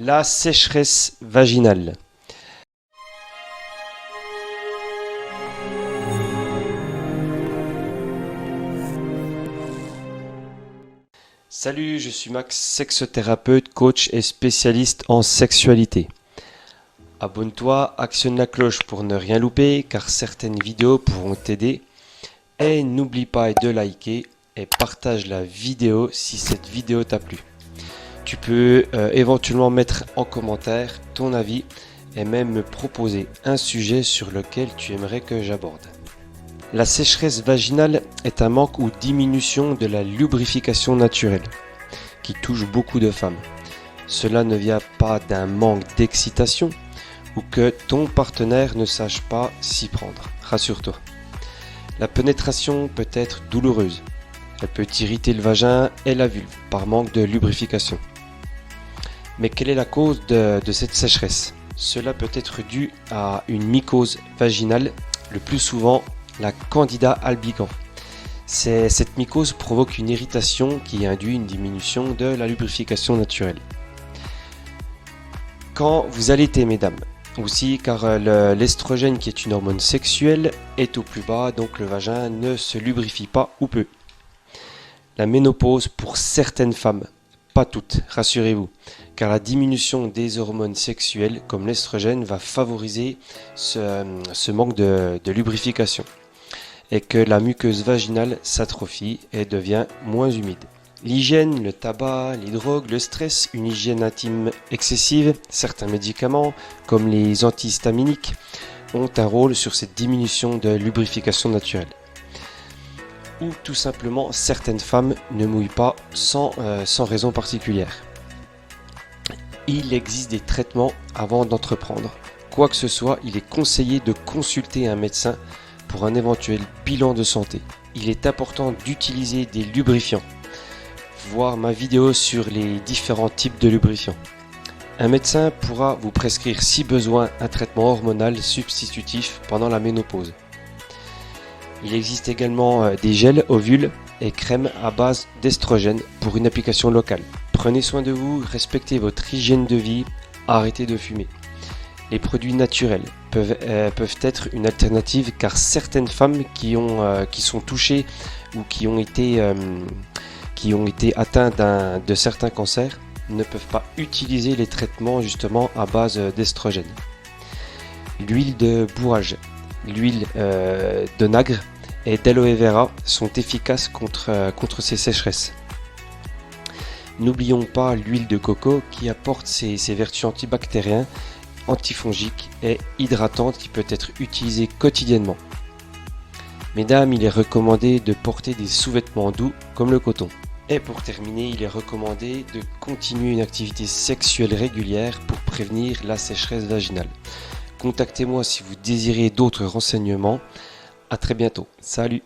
La sécheresse vaginale. Salut, je suis Max, sexothérapeute, coach et spécialiste en sexualité. Abonne-toi, actionne la cloche pour ne rien louper car certaines vidéos pourront t'aider. Et n'oublie pas de liker et partage la vidéo si cette vidéo t'a plu. Tu peux éventuellement mettre en commentaire ton avis et même me proposer un sujet sur lequel tu aimerais que j'aborde. La sécheresse vaginale est un manque ou diminution de la lubrification naturelle qui touche beaucoup de femmes. Cela ne vient pas d'un manque d'excitation ou que ton partenaire ne sache pas s'y prendre. Rassure-toi. La pénétration peut être douloureuse. Elle peut irriter le vagin et la vulve par manque de lubrification. Mais quelle est la cause de cette sécheresse? Cela peut être dû à une mycose vaginale, le plus souvent la Candida albicans. Cette mycose provoque une irritation qui induit une diminution de la lubrification naturelle. Quand vous allaitez, mesdames, aussi car l'estrogène qui est une hormone sexuelle est au plus bas, donc le vagin ne se lubrifie pas ou peu. La ménopause pour certaines femmes, pas toutes, rassurez-vous, car la diminution des hormones sexuelles comme l'estrogène va favoriser ce manque de lubrification et que la muqueuse vaginale s'atrophie et devient moins humide. L'hygiène, le tabac, les drogues, le stress, une hygiène intime excessive, certains médicaments comme les antihistaminiques ont un rôle sur cette diminution de lubrification naturelle. Ou tout simplement certaines femmes ne mouillent pas sans raison particulière. Il existe des traitements avant d'entreprendre. Quoi que ce soit, il est conseillé de consulter un médecin pour un éventuel bilan de santé. Il est important d'utiliser des lubrifiants. Voir ma vidéo sur les différents types de lubrifiants. Un médecin pourra vous prescrire si besoin un traitement hormonal substitutif pendant la ménopause. Il existe également des gels, ovules et crèmes à base d'estrogène pour une application locale. Prenez soin de vous, respectez votre hygiène de vie, arrêtez de fumer. Les produits naturels peuvent être une alternative car certaines femmes qui sont touchées ou qui ont été atteintes de certains cancers ne peuvent pas utiliser les traitements justement à base d'estrogène. L'huile de bourrage, l'huile d'onagre et d'aloe vera sont efficaces contre ces sécheresses. N'oublions pas l'huile de coco qui apporte ses vertus antibactériennes, antifongiques et hydratantes qui peut être utilisée quotidiennement. Mesdames, il est recommandé de porter des sous-vêtements doux comme le coton. Et pour terminer, il est recommandé de continuer une activité sexuelle régulière pour prévenir la sécheresse vaginale. Contactez-moi si vous désirez d'autres renseignements. À très bientôt. Salut!